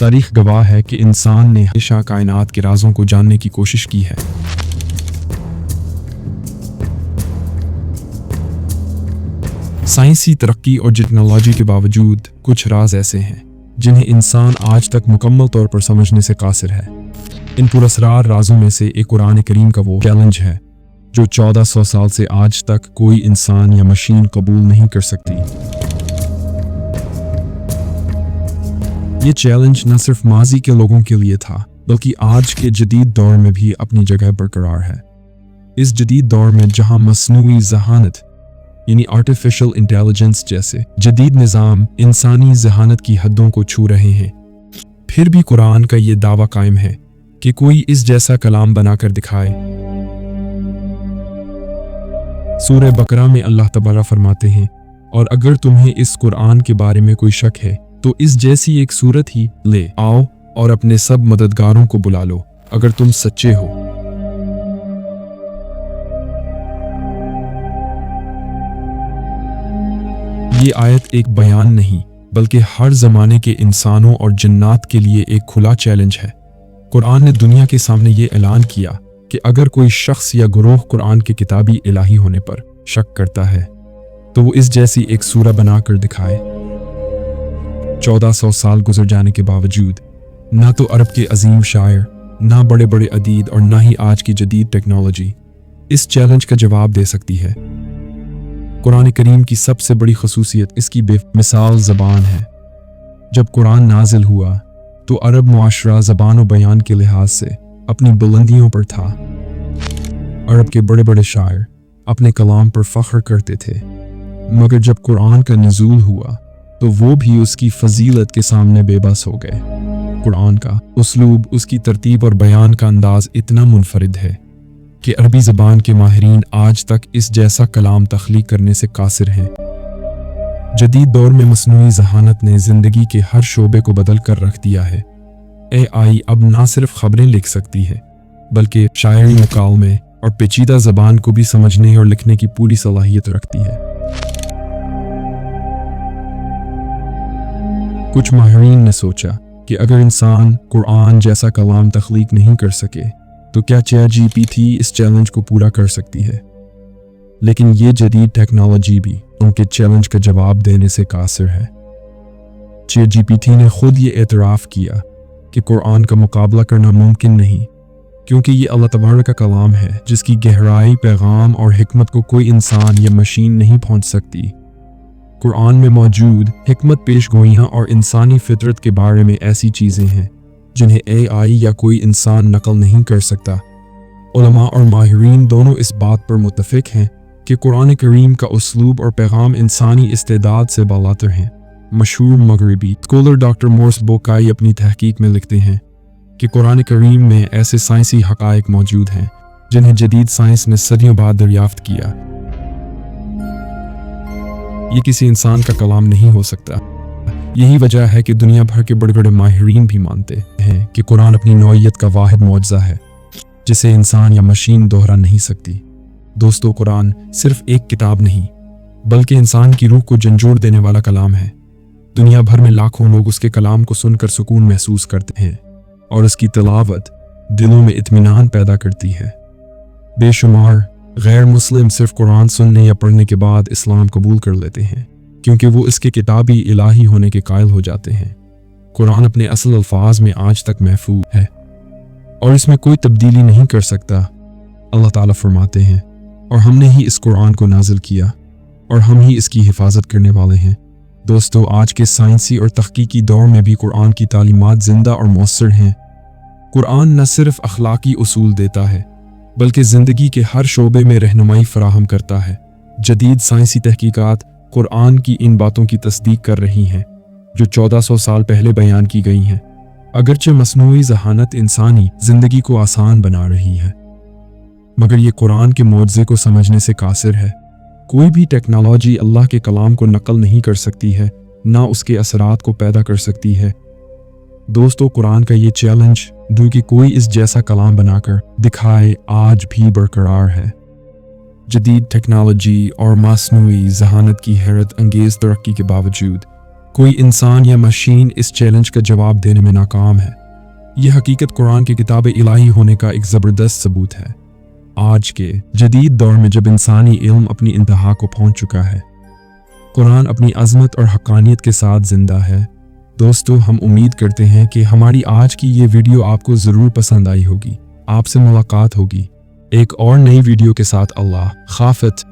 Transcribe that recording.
तारीख गवाह है कि इंसान ने हमेशा कायनात के राजों को जानने की कोशिश की है। साइंसी तरक्की और टेक्नोलॉजी के बावजूद कुछ राज ऐसे हैं जिन्हें इंसान आज तक मुकम्मल तौर पर समझने से कासिर है। इन पुरअसरार राजों में से एक कुरान करीम का वो चैलेंज है जो 1400 साल से आज तक कोई इंसान या मशीन कबूल नहीं कर सकती। ये चैलेंज न सिर्फ माजी के लोगों के लिए था बल्कि आज के जदीद दौर में भी अपनी जगह बरकरार है। इस जदीद दौर में जहां मसनूई ज़हानत यानी आर्टिफिशियल इंटेलिजेंस जैसे जदीद निज़ाम इंसानी ज़हानत की हदों को छू रहे हैं, फिर भी कुरान का ये दावा कायम है कि कोई इस जैसा कलाम बनाकर दिखाए। सूरह बकरा में अल्लाह तबारा फरमाते हैं, और अगर तुम्हें इस कुरान के बारे में कोई शक है तो इस जैसी एक सूरत ही ले आओ और अपने सब मददगारों को बुला लो अगर तुम सच्चे हो। ये आयत एक बयान नहीं बल्कि हर जमाने के इंसानों और जिन्नात के लिए एक खुला चैलेंज है। कुरान ने दुनिया के सामने ये ऐलान किया कि अगर कोई शख्स या गुरोह कुरान के किताबी इलाही होने पर शक करता है तो वो इस जैसी एक सूरह बनाकर दिखाए। 1400 साल गुजर जाने के बावजूद ना तो अरब के अजीम शायर, ना बड़े बड़े अदीद और ना ही आज की जदीद टेक्नोलॉजी इस चैलेंज का जवाब दे सकती है। कुरान करीम की सबसे बड़ी खसूसियत इसकी बेमिसाल ज़बान है। जब कुरान नाजिल हुआ तो अरब मुआशरा ज़बान और बयान के लिहाज से अपनी बुलंदियों पर था। अरब के बड़े बड़े शायर अपने कलाम पर फ़ख्र करते थे, मगर जब कुरान का नुज़ूल हुआ तो वो भी उसकी फजीलत के सामने बेबस हो गए। कुरान का उसलूब, उसकी तरतीब और बयान का अंदाज इतना मुनफरिद है कि अरबी ज़बान के माहिरीन आज तक इस जैसा कलाम तख्लीक करने से कासिर हैं। जदीद दौर में मसनूई ज़हानत ने ज़िंदगी के हर शोबे को बदल कर रख दिया है। AI अब ना सिर्फ खबरें लिख सकती है बल्कि शायरी, मुकालमे और पेचीदा ज़बान को भी समझने और लिखने की पूरी सलाहियत रखती है। कुछ माहिरीन ने सोचा कि अगर इंसान कुरान जैसा कलाम तख्लीक नहीं कर सके तो क्या ChatGPT इस चैलेंज को पूरा कर सकती है। लेकिन ये जदीद टेक्नोलॉजी भी उनके चैलेंज का जवाब देने से कासिर है। ChatGPT ने खुद ये एतराफ़ किया कि कुरान का मुकाबला करना मुमकिन नहीं, क्योंकि ये अल्लाह तबारक का कलाम है जिसकी गहराई, पैगाम और हिकमत को कोई इंसान या मशीन नहीं पहुंच सकती। कुरान में मौजूद हिकमत पेशगोइयाँ और इंसानी फितरत के बारे में ऐसी चीज़ें हैं जिन्हें AI या कोई इंसान नकल नहीं कर सकता। उलमा और माहिरीन दोनों इस बात पर मुत्तफिक हैं कि कुरान करीम का उसलूब और पैगाम इंसानी इस्तेदाद से बालातर हैं। मशहूर मगरबी स्कॉलर डॉक्टर मोर्स बोकाई अपनी तहकीक में लिखते हैं कि कुरान करीम में ऐसे साइंसी हक़ाइक़ मौजूद हैं जिन्हें जदीद साइंस ने सदियों बाद दरियाफ्त किया। ये किसी इंसान का कलाम नहीं हो सकता। यही वजह है कि दुनिया भर के बड़े बड़े माहिरीन भी मानते हैं कि कुरान अपनी नौइयत का वाहिद मौजज़ा है जिसे इंसान या मशीन दोहरा नहीं सकती। दोस्तों, कुरान सिर्फ एक किताब नहीं बल्कि इंसान की रूह को झंझोड़ देने वाला कलाम है। दुनिया भर में लाखों लोग उसके कलाम को सुनकर सुकून महसूस करते हैं और उसकी तिलावत दिलों में इत्मीनान पैदा करती है। बेशुमार गैर मुस्लिम सिर्फ कुरान सुनने या पढ़ने के बाद इस्लाम कबूल कर लेते हैं क्योंकि वो इसके किताबी इलाही होने के कायल हो जाते हैं। कुरान अपने असल अल्फाज में आज तक महफूज है और इसमें कोई तब्दीली नहीं कर सकता। अल्लाह ताला फरमाते हैं, और हमने ही इस कुरान को नाजिल किया और हम ही इसकी हिफाजत करने वाले हैं। दोस्तों, आज के साइंसी और तहकीकी दौर में भी कुरान की तालीमात जिंदा और मौसर हैं। कुरान न सिर्फ अखलाकी उसूल देता है बल्कि ज़िंदगी के हर शोबे में रहनुमाई फराहम करता है। जदीद साइंसी तहकीकात कुरान की इन बातों की तस्दीक कर रही हैं जो 1400 साल पहले बयान की गई हैं। अगरचे मसनूई ज़हानत इंसानी ज़िंदगी को आसान बना रही है, मगर ये कुरान के मौजज़े को समझने से कासिर है। कोई भी टेक्नोलॉजी अल्लाह के कलाम को नकल नहीं कर सकती है, ना उसके असरात को पैदा कर सकती है। दोस्तों, कुरान का ये चैलेंज जो कि कोई इस जैसा कलाम बनाकर दिखाए आज भी बरकरार है। जदीद टेक्नोलॉजी और मसनूई ज़हानत की हैरत अंगेज़ तरक्की के बावजूद कोई इंसान या मशीन इस चैलेंज का जवाब देने में नाकाम है। यह हकीकत कुरान की किताब इलाही होने का एक ज़बरदस्त सबूत है। आज के जदीद दौर में जब इंसानी इल्म अपनी इंतहा को पहुंच चुका है, कुरान अपनी अज़मत और हक़ानियत के साथ ज़िंदा है। दोस्तों, हम उम्मीद करते हैं कि हमारी आज की ये वीडियो आपको ज़रूर पसंद आई होगी। आपसे मुलाकात होगी एक और नई वीडियो के साथ। अल्लाह हाफ़िज़।